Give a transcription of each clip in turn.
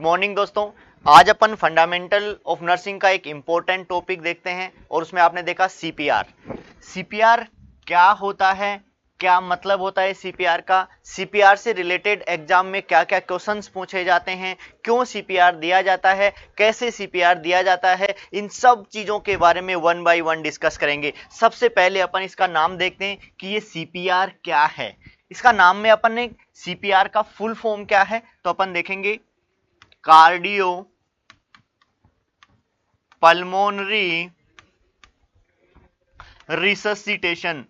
Morning दोस्तों। आज अपन fundamental of nursing का एक इंपॉर्टेंट टॉपिक देखते हैं और उसमें आपने देखा सीपीआर। सीपीआर क्या होता है, क्या मतलब होता है सीपीआर का, सीपीआर से रिलेटेड एग्जाम में क्या क्या क्वेश्चंस पूछे जाते हैं, क्यों सीपीआर दिया जाता है, कैसे सीपीआर दिया जाता है, इन सब चीजों के बारे में वन बाय वन डिस्कस करेंगे। सबसे पहले अपन इसका नाम देखते हैं कि ये सीपीआर क्या है। इसका नाम में अपन ने सीपीआर का फुल फॉर्म क्या है, तो अपन देखेंगे कार्डियो पल्मोनरी रिससिटेशन।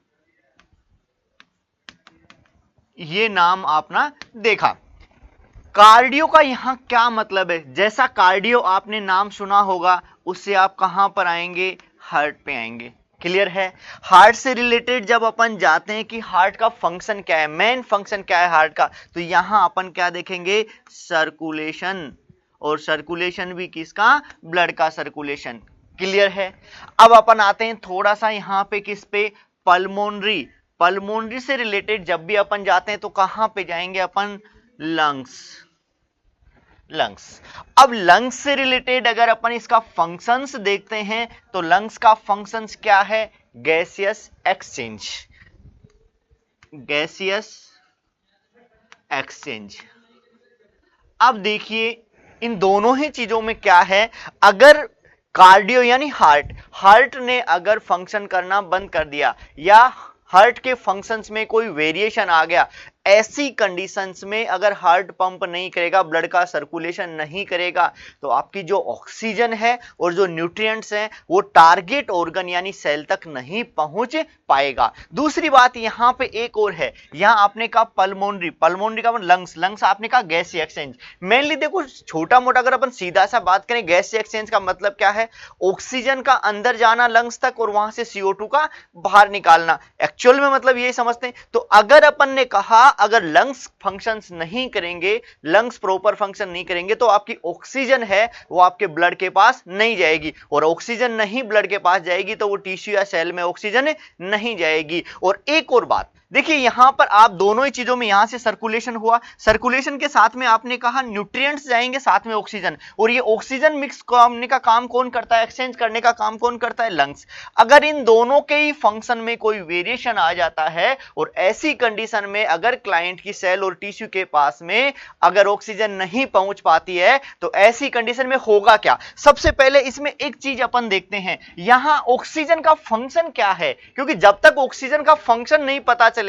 ये नाम आपने देखा। कार्डियो का यहां क्या मतलब है, जैसा कार्डियो आपने नाम सुना होगा उससे आप कहां पर आएंगे, हार्ट पे आएंगे। क्लियर है। हार्ट से रिलेटेड जब अपन जाते हैं कि हार्ट का फंक्शन क्या है, मेन फंक्शन क्या है हार्ट का, तो यहां अपन क्या देखेंगे, सर्कुलेशन। और सर्कुलेशन भी किसका, ब्लड का सर्कुलेशन। क्लियर है। अब अपन आते हैं थोड़ा सा यहां पे किस पे, पल्मोनरी। पल्मोनरी से रिलेटेड जब भी अपन जाते हैं तो कहां पे जाएंगे अपन, लंग्स। लंग्स। अब लंग्स से रिलेटेड अगर अपन इसका फंक्शंस देखते हैं तो लंग्स का फंक्शंस क्या है, गैसियस एक्सचेंज। Gaseous exchange. अब देखिए इन दोनों ही चीजों में क्या है, अगर कार्डियो यानी हार्ट ने अगर फंक्शन करना बंद कर दिया या हार्ट के फंक्शंस में कोई वेरिएशन आ गया, ऐसी कंडीशंस में अगर हार्ट पंप नहीं करेगा, ब्लड का सर्कुलेशन नहीं करेगा, तो आपकी जो ऑक्सीजन है और जो न्यूट्रिएंट्स हैं वो टारगेट ऑर्गन यानी सेल तक नहीं पहुंच पाएगा। दूसरी बात यहां पे एक और है, यहां आपने कहा पल्मोनरी, पल्मोनरी का मतलब लंग्स, लंग्स आपने कहा गैस एक्सचेंज। मेनली देखो छोटा मोटा अगर अपन सीधा सा बात करें, गैस एक्सचेंज का मतलब क्या है, ऑक्सीजन का अंदर जाना लंग्स तक और वहां से CO2 का बाहर निकालना। एक्चुअल में मतलब यही समझते हैं। तो अगर अपन ने कहा अगर लंग्स फंक्शंस नहीं करेंगे, लंग्स प्रॉपर फंक्शन नहीं करेंगे, तो आपकी ऑक्सीजन है वो आपके ब्लड के पास नहीं जाएगी, और ऑक्सीजन नहीं ब्लड के पास जाएगी तो वो टिश्यू या सेल में ऑक्सीजन नहीं जाएगी। और एक और बात देखिए, यहां पर आप दोनों ही चीजों में, यहां से सर्कुलेशन हुआ, सर्कुलेशन के साथ में आपने कहा न्यूट्रिएंट्स जाएंगे, साथ में ऑक्सीजन, और ये ऑक्सीजन मिक्स करने का काम कौन करता है, एक्सचेंज करने का काम कौन करता है, लंग्स। अगर इन दोनों के ही फंक्शन में कोई वेरिएशन आ जाता है और ऐसी कंडीशन में अगर क्लाइंट की सेल और टिश्यू के पास में अगर ऑक्सीजन नहीं पहुंच पाती है, तो ऐसी कंडीशन में होगा क्या। सबसे पहले इसमें एक चीज अपन देखते हैं, यहां ऑक्सीजन का फंक्शन क्या है, क्योंकि जब तक ऑक्सीजन का फंक्शन नहीं पता चलेगा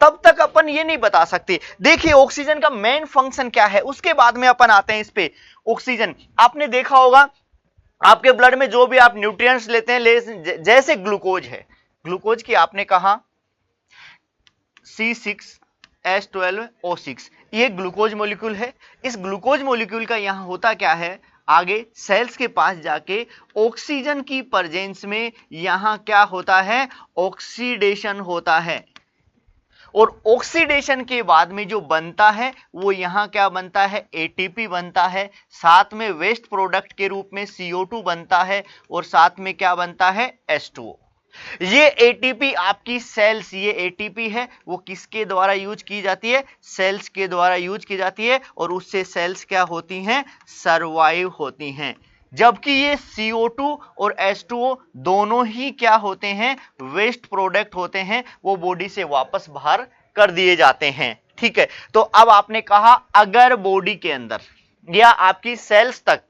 तब तक अपन ये नहीं बता सकते। देखिए ऑक्सीजन का मेन फंक्शन क्या है, उसके बाद में अपन आते हैं इस पे। ऑक्सीजन आपने देखा होगा आपके ब्लड में जो भी आप न्यूट्रिएंट्स लेते हैं, जैसे ग्लूकोज है, ग्लूकोज की आपने कहा C6H12O6, ये ग्लूकोज मॉलिक्यूल है। इस ग्लूकोज मॉलिक्यूल का यहां होता क्या है, आगे सेल्स के पास जाके ऑक्सीजन की प्रेजेंस में यहां क्या होता है, ऑक्सीडेशन होता है। और ऑक्सीडेशन के बाद में जो बनता है वो यहां क्या बनता है, ATP बनता है, साथ में वेस्ट प्रोडक्ट के रूप में CO2 बनता है, और साथ में क्या बनता है, H2O। ये ATP आपकी सेल्स, ये ATP है वो किसके द्वारा यूज की जाती है, सेल्स के द्वारा यूज की जाती है, और उससे सेल्स क्या होती हैं, सरवाइव होती हैं। जबकि ये CO2 और H2O दोनों ही क्या होते हैं, वेस्ट प्रोडक्ट होते हैं, वो बॉडी से वापस बाहर कर दिए जाते हैं। ठीक है। तो अब आपने कहा अगर बॉडी के अंदर या आपकी सेल्स तक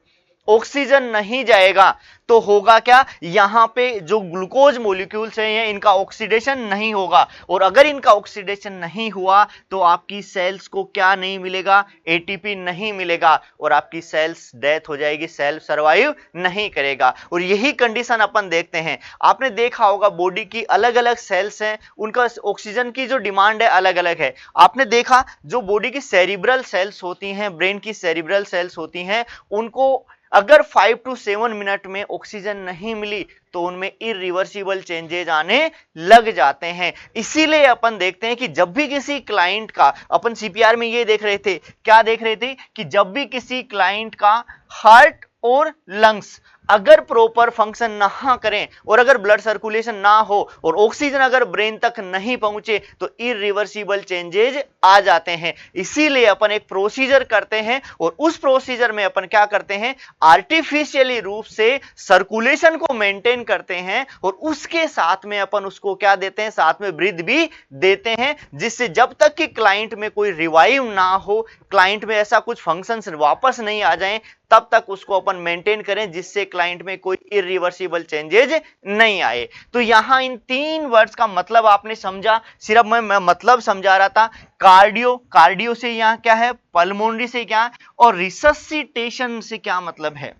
ऑक्सीजन नहीं जाएगा तो होगा क्या, यहां पे जो ग्लूकोज मॉलिक्यूल्स हैं इनका ऑक्सीडेशन नहीं होगा, और अगर इनका ऑक्सीडेशन नहीं हुआ तो आपकी सेल्स को क्या नहीं मिलेगा, ATP नहीं मिलेगा, और आपकी सेल्स डेथ हो जाएगी, सेल सरवाइव नहीं करेगा। और यही कंडीशन अपन देखते हैं। आपने देखा होगा बॉडी की अलग अलग सेल्स हैं, उनका ऑक्सीजन की जो डिमांड है अलग अलग है। आपने देखा जो बॉडी की सेरिब्रल सेल्स होती हैं, ब्रेन की सेरिब्रल सेल्स होती हैं, उनको अगर 5 to 7 मिनट में ऑक्सीजन नहीं मिली तो उनमें इरिवर्सिबल चेंजेस आने लग जाते हैं। इसीलिए अपन देखते हैं कि जब भी किसी क्लाइंट का, अपन CPR में ये देख रहे थे, क्या देख रहे थे कि जब भी किसी क्लाइंट का हार्ट और लंग्स अगर प्रॉपर फंक्शन ना करें और अगर ब्लड सर्कुलेशन ना हो और ऑक्सीजन अगर ब्रेन तक नहीं पहुंचे तो इरिवर्सिबल चेंजेज आ जाते हैं। इसीलिए अपन एक प्रोसीजर करते हैं और उस प्रोसीजर में अपन क्या करते हैं, आर्टिफिशियली रूप से सर्कुलेशन को मेंटेन करते हैं और उसके साथ में अपन उसको क्या देते हैं, साथ में ब्रीथ भी देते हैं, जिससे जब तक कि क्लाइंट में कोई रिवाइव ना हो, क्लाइंट में ऐसा कुछ फंक्शंस वापस नहीं आ जाएं, तब तक उसको अपन मेंटेन करें जिससे क्लाइंट में कोई इरिवर्सिबल चेंजेज नहीं आए। तो यहां इन 3 वर्ड्स का मतलब आपने समझा, सिर्फ मैं मतलब समझा रहा था। कार्डियो, कार्डियो से यहां क्या है, पल्मोनरी से क्या, और रिससिटेशन से क्या मतलब है।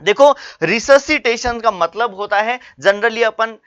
देखो रिससिटेशन का मतलब होता है जनरली अपन,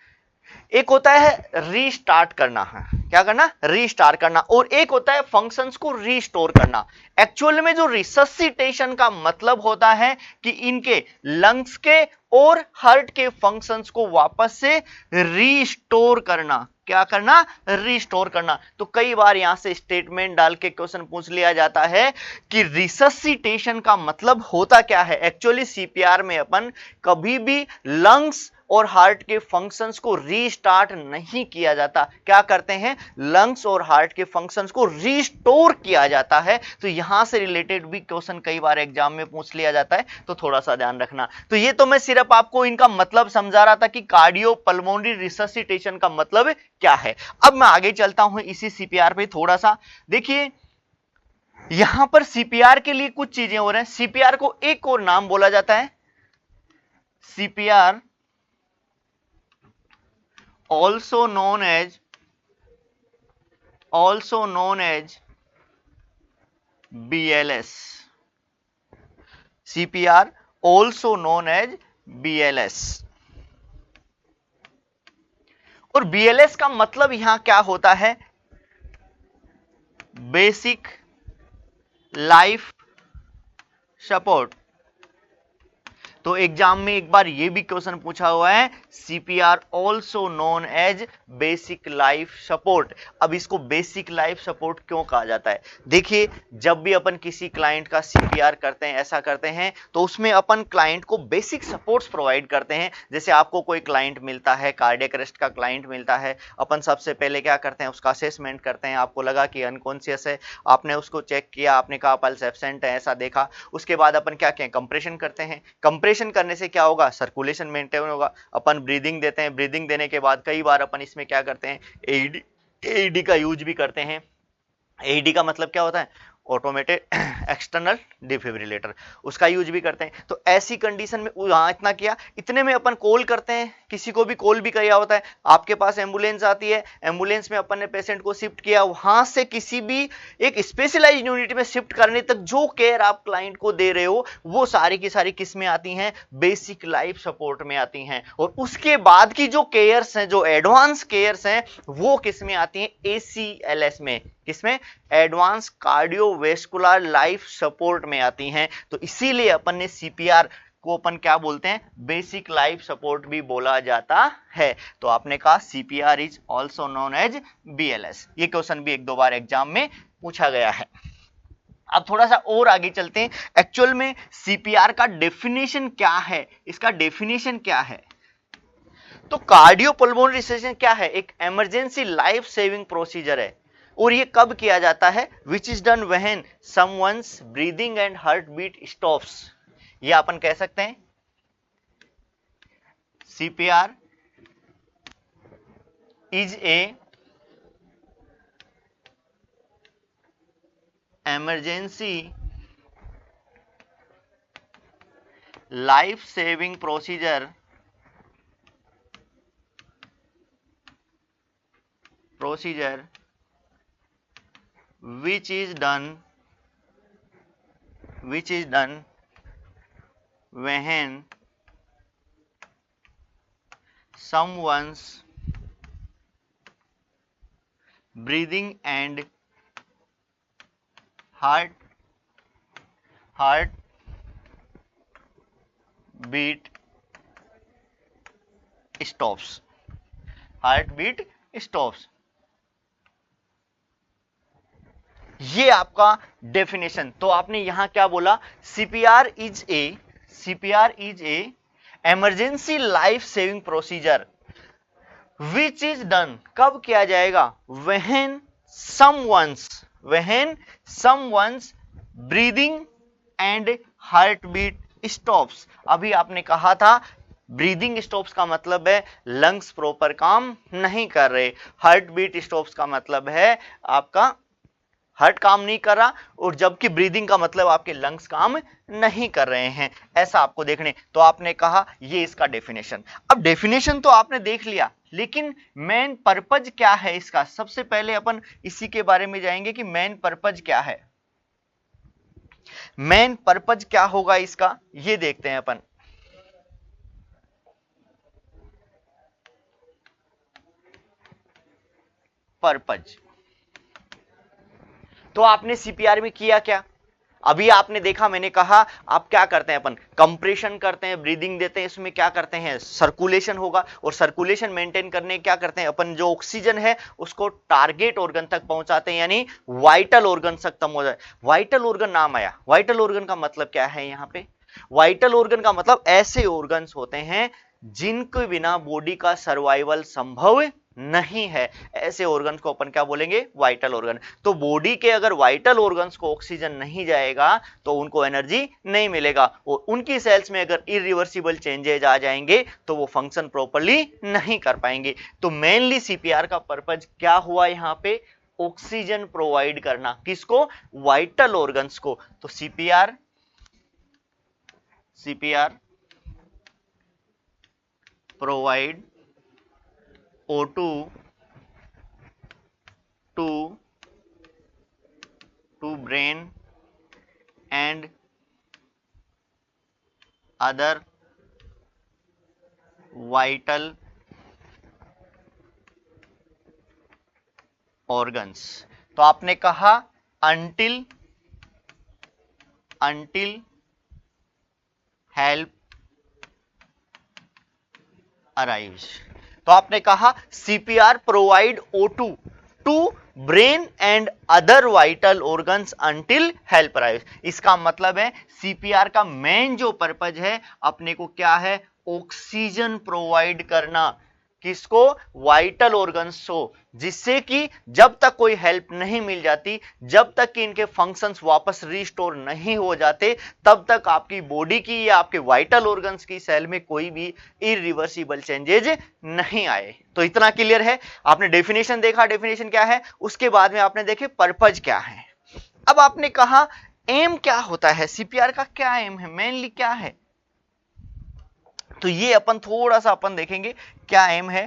एक होता है रीस्टार्ट करना है, क्या करना, रीस्टार्ट करना, और एक होता है फंक्शंस को रीस्टोर करना। एक्चुअल में जो रिससिटेशन का मतलब होता है कि इनके लंग्स के और हार्ट के फंक्शंस को वापस से रीस्टोर करना, क्या करना, रीस्टोर करना। तो कई बार यहां से स्टेटमेंट डाल के क्वेश्चन पूछ लिया जाता है कि रिससिटेशन का मतलब होता क्या है। एक्चुअली सीपीआर में अपन कभी भी लंग्स और हार्ट के फंक्शंस को रीस्टार्ट नहीं किया जाता, क्या करते हैं, लंग्स और हार्ट के फंक्शंस को रीस्टोर किया जाता है। तो यहां से रिलेटेड भी क्वेश्चन कई बार एग्जाम में पूछ लिया जाता है, तो थोड़ा सा ध्यान रखना। तो ये तो मैं सिर्फ आपको इनका मतलब समझा रहा था कि कार्डियो पल्मोनरी रिससिटेशन का मतलब क्या है। अब मैं आगे चलता हूं इसी सीपीआर पे थोड़ा सा। देखिए यहां पर सीपीआर के लिए कुछ चीजें हो रही हैं। सीपीआर को एक और नाम बोला जाता है, CPR also known as BLS, CPR also known as BLS। और BLS का मतलब यहां क्या होता है, बेसिक लाइफ सपोर्ट। तो एग्जाम में एक बार ये भी क्वेश्चन पूछा हुआ है, CPR also known as basic life support. अब इसको बेसिक लाइफ सपोर्ट क्यों कहा जाता है, देखिए जब भी अपन किसी क्लाइंट का सीपीआर करते हैं, ऐसा करते हैं, तो उसमें अपन क्लाइंट को बेसिक सपोर्ट्स प्रोवाइड करते हैं। जैसे आपको कोई क्लाइंट मिलता है, कार्डियक अरेस्ट का क्लाइंट मिलता है, अपन सबसे पहले क्या करते हैं, उसका असेसमेंट करते हैं। आपको लगा कि अनकॉन्शियस है, आपने उसको चेक किया, आपने कहा पल्स एब्सेंट है, ऐसा देखा, उसके बाद अपन क्या किया, कंप्रेशन करते हैं। कंप्रेशन करने से क्या होगा, सर्कुलेशन मेंटेन होगा। अपन ब्रीदिंग देते हैं, ब्रीदिंग देने के बाद कई बार अपन इसमें क्या करते हैं, एईडी का यूज भी करते हैं। एईडी का मतलब क्या होता है, ऑटोमेटेड एक्सटर्नल डिफिब्रिलेटर, उसका यूज भी करते हैं। तो ऐसी कंडीशन में यहां इतना किया, इतने में अपन कॉल करते हैं, किसी को भी कॉल भी किया होता है, आपके पास एम्बुलेंस आती है, एम्बुलेंस में अपन ने पेशेंट को शिफ्ट किया, वहां से किसी भी एक स्पेशलाइज्ड यूनिट में शिफ्ट करने तक जो केयर आप क्लाइंट को दे रहे हो, वो सारी की सारी किस में आती हैं, बेसिक लाइफ सपोर्ट में आती हैं। और उसके बाद की जो केयर्स हैं, जो एडवांस केयर्स हैं, वो किस में आती हैं, एसीएलएस में, किसमें, एडवांस कार्डियोवैस्कुलर लाइफ सपोर्ट में आती हैं। तो इसीलिए अपन ने सीपीआर को अपन क्या बोलते हैं, बेसिक लाइफ सपोर्ट भी बोला जाता है। तो आपने कहा CPR is also known as BLS. ये क्वेश्चन भी एक दो बार एग्जाम में पूछा गया है। अब थोड़ा सा और आगे चलते हैं, एक्चुअल में सीपीआर का डेफिनेशन क्या है, इसका डेफिनेशन क्या है। तो कार्डियोपल्मोनरी रिससिटेशन क्या है, एक इमरजेंसी लाइफ सेविंग प्रोसीजर है। और ये कब किया जाता है, which is done when someone's breathing and heart beat stops. ये अपन कह सकते हैं CPR is a emergency life saving procedure which is done when someone's breathing and heart beat stops, ये आपका डेफिनेशन। तो आपने यहां क्या बोला, CPR is A emergency life saving procedure which is done, कब किया जाएगा? when someone's breathing and heartbeat stops। अभी आपने कहा था ब्रीदिंग स्टॉप्स का मतलब है लंग्स प्रॉपर काम नहीं कर रहे, हार्ट बीट स्टॉप्स का मतलब है आपका हार्ट काम नहीं कर रहा, और जबकि ब्रीदिंग का मतलब आपके लंग्स काम नहीं कर रहे हैं, ऐसा आपको देखने। तो आपने कहा ये इसका डेफिनेशन। अब डेफिनेशन तो आपने देख लिया, लेकिन मेन पर्पज क्या है इसका? सबसे पहले अपन इसी के बारे में जाएंगे कि मेन पर्पज क्या है। मेन पर्पज क्या होगा इसका, ये देखते हैं अपन। पर्पज तो आपने सीपीआर में किया क्या? अभी आपने देखा, मैंने कहा आप क्या करते हैं, अपन कंप्रेशन करते हैं, ब्रीदिंग देते हैं, इसमें क्या करते हैं, सर्कुलेशन होगा, और सर्कुलेशन मेंटेन करने क्या करते हैं अपन, जो ऑक्सीजन है उसको टारगेट ऑर्गन तक पहुंचाते हैं, यानी वाइटल ऑर्गन तक हो जाए। वाइटल ऑर्गन नाम आया, वाइटल ऑर्गन का मतलब क्या है यहाँ पे? वाइटल ऑर्गन का मतलब ऐसे ऑर्गन्स होते हैं जिनके बिना बॉडी का सर्वाइवल संभव नहीं है, ऐसे ऑर्गन्स को अपन क्या बोलेंगे? Vital organ. तो बॉडी के अगर वाइटल ऑर्गन्स को ऑक्सीजन नहीं जाएगा तो उनको एनर्जी नहीं मिलेगा, और उनकी सेल्स में अगर इरिवर्सिबल चेंजेज आ जाएंगे तो वो फंक्शन प्रॉपर्ली नहीं कर पाएंगे। तो मेनली सीपीआर का पर्पज क्या हुआ यहाँ पे? ऑक्सीजन प्रोवाइड करना, किसको? वाइटल ऑर्गन्स को। तो CPR provide O2 to brain and other vital organs। तो आपने कहा until help arrives। तो आपने कहा CPR provide O2 to brain and other vital organs until help arrives. इसका मतलब है सीपीआर का मेन जो पर्पज है अपने को क्या है? ऑक्सीजन प्रोवाइड करना, किसको? वाइटल ऑर्गन्स को, जिससे कि जब तक कोई हेल्प नहीं मिल जाती, जब तक कि इनके फंक्शंस वापस रिस्टोर नहीं हो जाते, तब तक आपकी बॉडी की या आपके वाइटल ऑर्गन्स की सेल में कोई भी इरिवर्सिबल चेंजेज नहीं आए। तो इतना क्लियर है। आपने डेफिनेशन देखा, डेफिनेशन क्या है, उसके बाद में आपने देखे पर्पज क्या है। अब आपने कहा एम क्या होता है, सीपीआर का क्या एम है, मेनली क्या है? तो ये अपन थोड़ा सा अपन देखेंगे क्या एम है।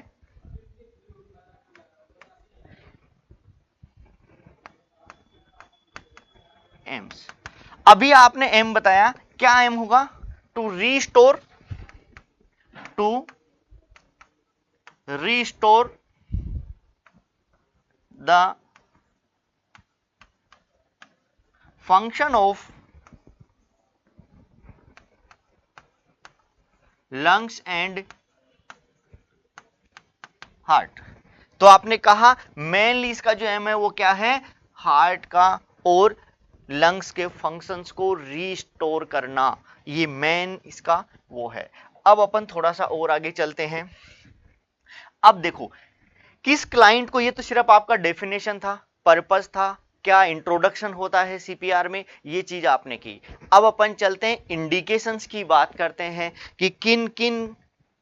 एम्स, अभी आपने एम बताया, क्या एम होगा? To restore the function of lungs and heart. तो आपने कहा मेनली इसका जो एम है वो क्या है? हार्ट का और लंग्स के फंक्शंस को रीस्टोर करना, ये मेन इसका वो है। अब अपन थोड़ा सा और आगे चलते हैं। अब देखो किस क्लाइंट को, ये तो सिर्फ आपका डेफिनेशन था, पर्पस था, क्या इंट्रोडक्शन होता है सीपीआर में, ये चीज आपने की। अब अपन चलते हैं इंडिकेशंस की बात करते हैं कि किन किन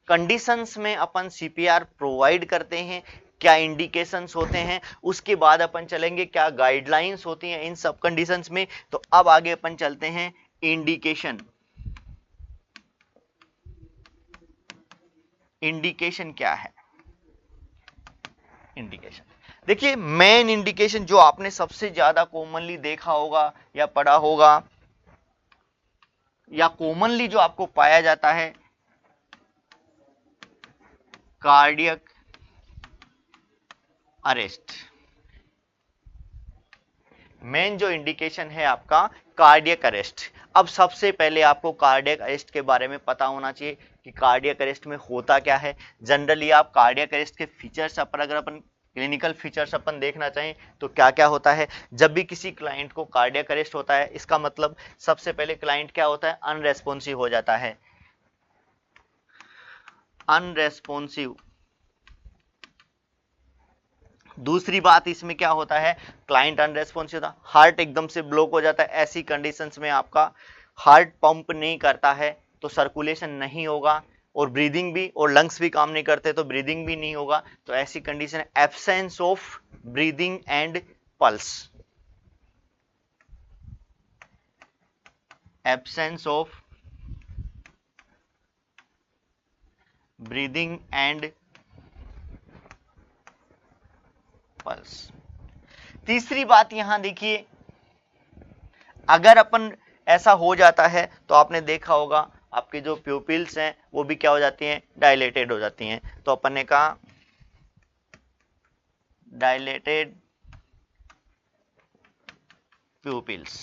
कंडीशंस में अपन सीपीआर प्रोवाइड करते हैं, क्या इंडिकेशंस होते हैं। उसके बाद अपन चलेंगे क्या गाइडलाइंस होती हैं इन सब कंडीशंस में। तो अब आगे अपन चलते हैं इंडिकेशन। इंडिकेशन क्या है? इंडिकेशन देखिए, मेन इंडिकेशन जो आपने सबसे ज्यादा कॉमनली देखा होगा या पढ़ा होगा या कॉमनली जो आपको पाया जाता है, कार्डियक अरेस्ट। मेन जो इंडिकेशन है आपका कार्डियक अरेस्ट। अब सबसे पहले आपको कार्डियक अरेस्ट के बारे में पता होना चाहिए कि कार्डियक अरेस्ट में होता क्या है। जनरली आप कार्डियक अरेस्ट के फीचर्स अगर अपन क्लिनिकल फीचर्स अपन देखना चाहें तो क्या क्या होता है। जब भी किसी क्लाइंट को कार्डियक अरेस्ट होता है, इसका मतलब सबसे पहले क्लाइंट क्या होता है? अनरेस्पॉन्सिव हो जाता है। अनरेस्पॉन्सिव। दूसरी बात इसमें क्या होता है, क्लाइंट अनरेस्पॉन्सिव होता, हार्ट एकदम से ब्लॉक हो जाता है। ऐसी कंडीशंस में आपका हार्ट पंप नहीं करता है तो सर्कुलेशन नहीं होगा, और ब्रीदिंग भी, और लंग्स भी काम नहीं करते तो ब्रीदिंग भी नहीं होगा। तो ऐसी कंडीशन है absence of breathing and pulse, absence of breathing and pulse. तीसरी बात यहां देखिए, अगर अपन ऐसा हो जाता है तो आपने देखा होगा आपके जो प्यूपिल्स हैं वो भी क्या हो जाती हैं, डायलेटेड हो जाती हैं। तो अपन ने कहा डायलेटेड प्यूपिल्स।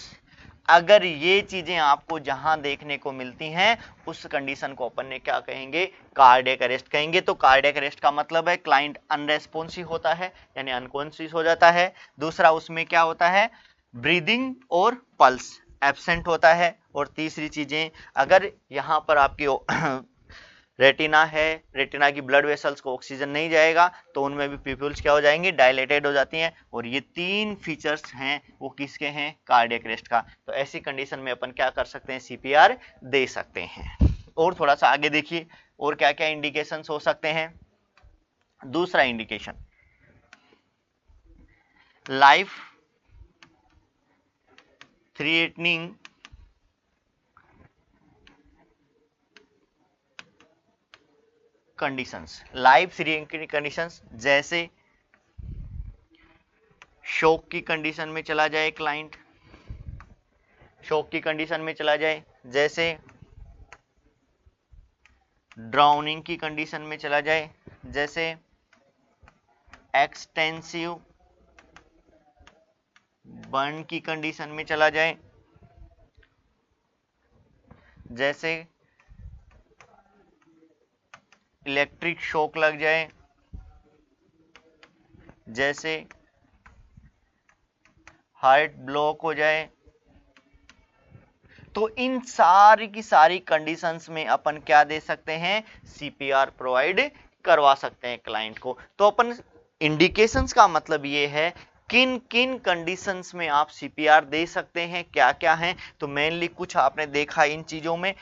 अगर ये चीजें आपको जहां देखने को मिलती हैं उस कंडीशन को अपन ने क्या कहेंगे, कार्डियक अरेस्ट कहेंगे। तो कार्डियक अरेस्ट का मतलब है क्लाइंट अनरेस्पॉन्सिव होता है यानी अनकॉन्शियस हो जाता है। दूसरा उसमें क्या होता है, ब्रीदिंग और पल्स एब्सेंट होता है। और तीसरी चीजें, अगर यहां पर आपकी रेटिना है, रेटिना की ब्लड वेसल्स को ऑक्सीजन नहीं जाएगा तो उनमें भी प्यूपिल्स क्या हो जाएंगी, डायलेटेड हो जाती हैं। और ये तीन फीचर्स हैं वो किसके हैं, कार्डियक अरेस्ट का। तो ऐसी कंडीशन में अपन क्या कर सकते हैं, सीपीआर दे सकते हैं। और थोड़ा सा आगे देखिए और क्या क्या इंडिकेशंस हो सकते हैं। दूसरा indication, life threatening conditions, life threatening conditions जैसे शॉक की कंडीशन में चला जाए क्लाइंट, शॉक की कंडीशन में चला जाए, जैसे ड्राउनिंग की कंडीशन में चला जाए, जैसे एक्सटेंसिव बर्न की कंडीशन में चला जाए, जैसे इलेक्ट्रिक शॉक लग जाए, जैसे हार्ट ब्लॉक हो जाए। तो इन सारी की सारी कंडीशंस में अपन क्या दे सकते हैं, सीपीआर प्रोवाइड करवा सकते हैं क्लाइंट को। तो अपन इंडिकेशंस का मतलब ये है किन किन कंडीशंस में आप सीपीआर दे सकते हैं, क्या क्या हैं। तो मेनली कुछ आपने देखा इन चीजों में।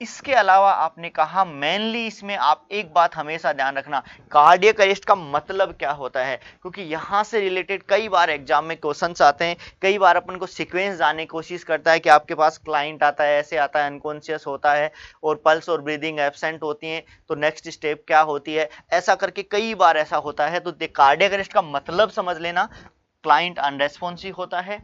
इसके अलावा आपने कहा मेनली इसमें आप एक बात हमेशा ध्यान रखना, कार्डियक अरेस्ट का मतलब क्या होता है, क्योंकि यहां से रिलेटेड कई बार एग्जाम में क्वेश्चंस आते हैं। कई बार अपन को सीक्वेंस जानने की कोशिश करता है कि आपके पास क्लाइंट आता है, ऐसे आता है, अनकॉन्शियस होता है और पल्स और ब्रीदिंग एब्सेंट होती है, तो नेक्स्ट स्टेप क्या होती है, ऐसा करके कई बार ऐसा होता है। तो कार्डियक अरेस्ट का मतलब समझ लेना, क्लाइंट अनरेस्पॉन्सिव होता है,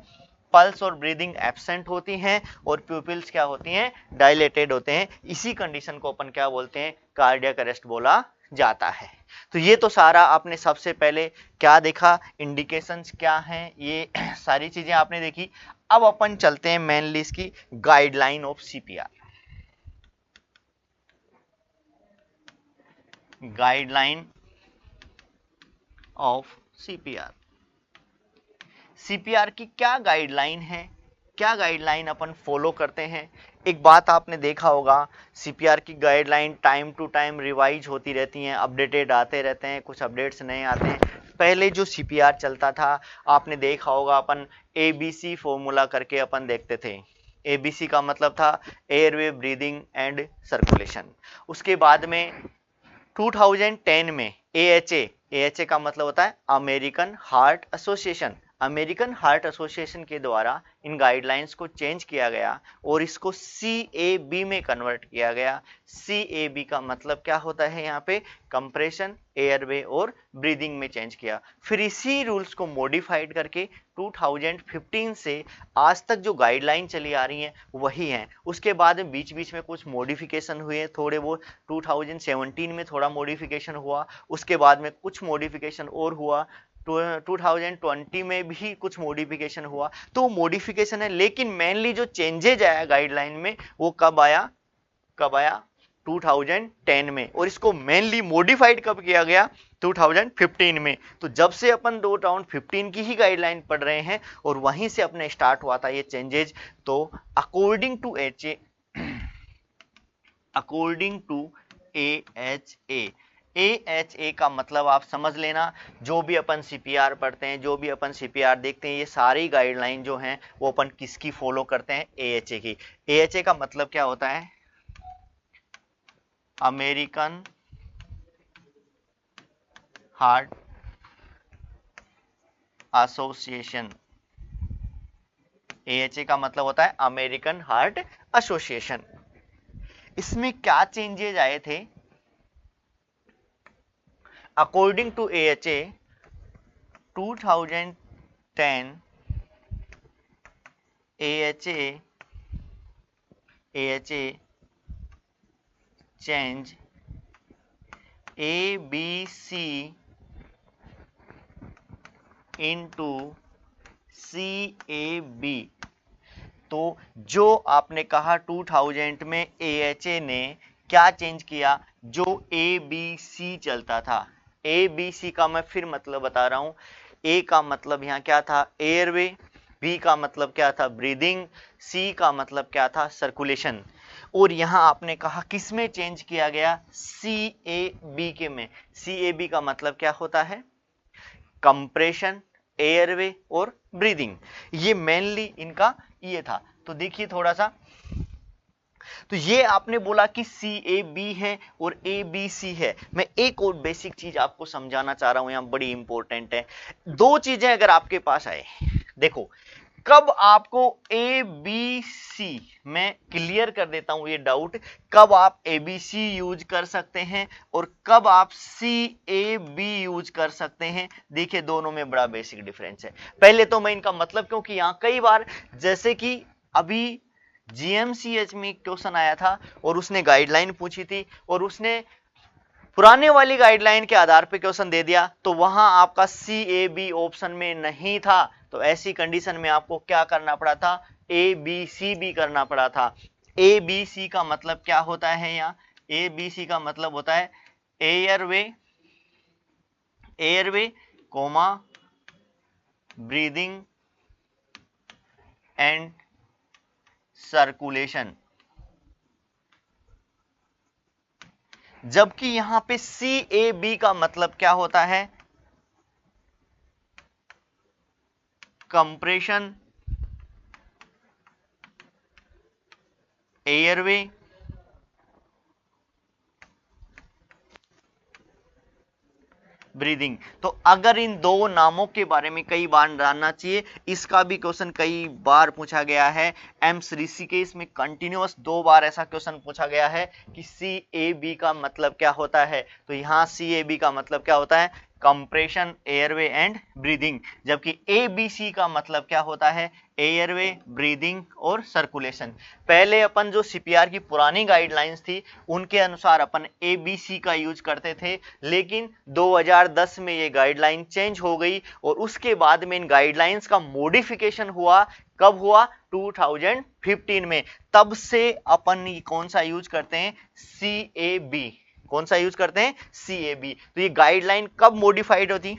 पल्स और ब्रीदिंग एब्सेंट होती हैं और प्यूपिल्स क्या होती हैं, डायलेटेड होते हैं। इसी कंडीशन को अपन क्या बोलते हैं, कार्डियक अरेस्ट बोला जाता है। तो ये तो सारा आपने सबसे पहले क्या देखा, इंडिकेशंस क्या हैं, ये सारी चीजें आपने देखी। अब अपन चलते हैं मेनली इसकी guideline of CPR. Guideline of CPR, CPR की क्या गाइडलाइन है, क्या गाइडलाइन अपन फॉलो करते हैं। एक बात आपने देखा होगा, सीपीआर की guideline time to time revise होती रहती हैं, अपडेटेड आते रहते हैं, कुछ अपडेट्स नए आते हैं। पहले जो सीपीआर चलता था आपने देखा होगा, अपन एबीसी फॉर्मूला करके अपन देखते थे। एबीसी का मतलब था एयरवे, ब्रीदिंग एंड सर्कुलेशन। उसके बाद में 2010 में एएचए का मतलब होता है American heart association, American heart association के द्वारा इन गाइडलाइंस को चेंज किया गया और इसको CAB में कन्वर्ट किया गया। CAB का मतलब क्या होता है, यहाँ पे कंप्रेशन, एयरवे और ब्रीदिंग में चेंज किया। फिर इसी रूल्स को मॉडिफाइड करके 2015 से आज तक जो गाइडलाइन चली आ रही हैं वही हैं। उसके बाद बीच बीच में कुछ मॉडिफिकेशन हुए थोड़े, वो 2017 में थोड़ा मॉडिफिकेशन हुआ, उसके बाद में कुछ मॉडिफिकेशन और हुआ, 2020 में भी कुछ मॉडिफिकेशन हुआ। तो मॉडिफिकेशन है, लेकिन मेनली जो चेंजेज आया गाइडलाइन में वो कब आया 2010 में, और इसको मेनली मॉडिफाइड कब किया गया, 2015 में। तो जब से अपन 2015 की ही गाइडलाइन पढ़ रहे हैं और वहीं से अपने स्टार्ट हुआ था ये चेंजेज। तो अकॉर्डिंग टू AHA। AHA का मतलब आप समझ लेना, जो भी अपन CPR पढ़ते हैं, जो भी अपन CPR देखते हैं, ये सारी गाइडलाइन जो हैं वो अपन किसकी फॉलो करते हैं? AHA की। AHA का मतलब क्या होता है? American heart association. AHA का मतलब होता है अमेरिकन हार्ट एसोसिएशन। इसमें क्या चेंजेज आए थे? According to AHA 2010 AHA change ABC into CAB। तो जो आपने कहा 2000 में AHA ने क्या चेंज किया? जो ABC चलता था, ABC का मैं फिर मतलब बता रहा हूं। A का मतलब यहां क्या था? एयरवे। B का मतलब क्या था? ब्रीदिंग। C का मतलब क्या था? सर्कुलेशन। और यहां आपने कहा किस में चेंज किया गया? CAB के में। CAB का मतलब क्या होता है? कंप्रेशन, एयरवे और ब्रीदिंग। ये मेनली इनका ये था। तो देखिए थोड़ा सा, तो ये आपने बोला कि CAB है और ABC है। मैं एक और बेसिक चीज आपको समझाना चाह रहा हूं, यहां बड़ी इंपॉर्टेंट है। दो चीजें अगर आपके पास आए, देखो, कब आपको ABC, मैं क्लियर कर देता हूं ये डाउट, कब आप ABC यूज कर सकते हैं और कब आप CAB यूज कर सकते हैं। देखिए दोनों में बड़ा बेसिक डिफरेंस है। पहले तो मैं इनका मतलब, क्योंकि यहां कई बार, जैसे कि अभी GMCH में क्वेश्चन आया था और उसने गाइडलाइन पूछी थी और उसने पुराने वाली गाइडलाइन के आधार पर क्वेश्चन दे दिया, तो वहां आपका CAB ऑप्शन में नहीं था। तो ऐसी कंडीशन में आपको क्या करना पड़ा था? ABC भी करना पड़ा था। ABC का मतलब क्या होता है? यहाँ ABC का मतलब होता है airway comma breathing and circulation. जबकि यहां पे CAB का मतलब क्या होता है? Compression, airway, breathing. तो अगर इन दो नामों के बारे में कई बार जानना चाहिए, इसका भी क्वेश्चन कई बार पूछा गया है। एम्स ऋषिकेश में कंटिन्यूअस 2 बार ऐसा क्वेश्चन पूछा गया है कि CAB का मतलब क्या होता है। तो यहां CAB का मतलब क्या होता है? Compression, airway and breathing. जबकि ABC का मतलब क्या होता है? एयरवे, ब्रीदिंग और सर्कुलेशन। पहले अपन जो CPR की पुरानी गाइडलाइंस थी उनके अनुसार अपन ABC का यूज करते थे, लेकिन 2010 में ये गाइडलाइन चेंज हो गई और उसके बाद में इन गाइडलाइंस का मॉडिफिकेशन हुआ। कब हुआ? 2015 में। तब से अपन कौन सा यूज करते हैं? CAB। कौन सा यूज करते हैं? CAB। तो ये गाइडलाइन कब मॉडिफाइड होती?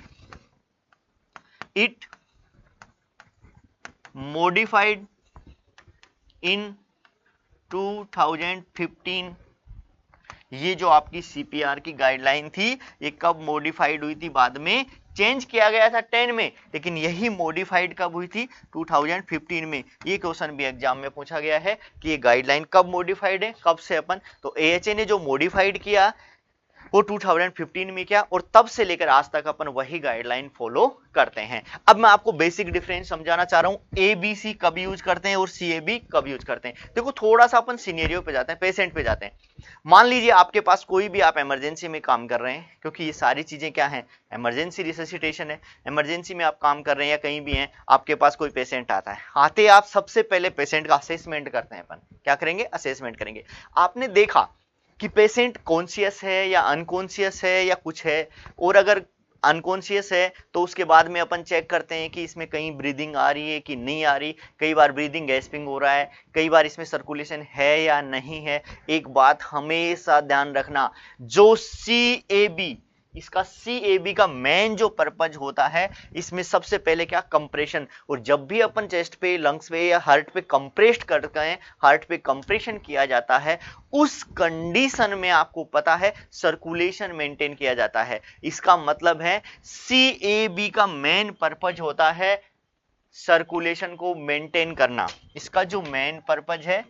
इट मॉडिफाइड इन 2015। ये जो आपकी CPR की गाइडलाइन थी, ये कब मॉडिफाइड हुई थी? बाद में चेंज किया गया था 10 में, लेकिन यही मॉडिफाइड कब हुई थी? 2015 में। ये क्वेश्चन भी एग्जाम में पूछा गया है कि ये गाइडलाइन कब मॉडिफाइड है, कब से अपन। तो AHA ने जो मॉडिफाइड किया वो 2015 में किया और तब से लेकर आज तक अपन वही गाइडलाइन फॉलो करते हैं। अब मैं आपको बेसिक डिफरेंस समझाना चाह रहा हूं, ABC कब यूज करते हैं और CAB कब यूज करते हैं। देखो थोड़ा सा अपन सिनेरियो पे जाते हैं, पेशेंट पे जाते हैं। मान लीजिए आपके पास कोई भी, आप इमरजेंसी में काम कर रहे हैं, क्योंकि ये सारी चीजें क्या हैं? इमरजेंसी रिससिटेशन है। इमरजेंसी में आप काम कर रहे हैं या कहीं भी हैं, आपके पास कोई पेशेंट आता है, आते आप सबसे पहले पेशेंट का असेसमेंट करते हैं। अपन क्या करेंगे? असेसमेंट करेंगे। आपने देखा कि पेशेंट कॉन्शियस है या अनकॉन्शियस है या कुछ है, और अगर अनकॉन्शियस है तो उसके बाद में अपन चेक करते हैं कि इसमें कहीं ब्रीदिंग आ रही है कि नहीं आ रही। कई बार ब्रीदिंग गैस्पिंग हो रहा है, कई बार इसमें सर्कुलेशन है या नहीं है। एक बात हमेशा ध्यान रखना, जो CAB इसका CAB का मेन जो पर्पज होता है, इसमें सबसे पहले क्या, कंप्रेशन। और जब भी अपन चेस्ट पे, लंग्स पे या हार्ट पे कंप्रेस्ड करते हैं, हार्ट पे कंप्रेशन किया जाता है, उस कंडीशन में आपको पता है सर्कुलेशन मेंटेन किया जाता है। इसका मतलब है CAB का मेन पर्पज होता है सर्कुलेशन को मेंटेन करना। इसका जो मेन पर्पज है,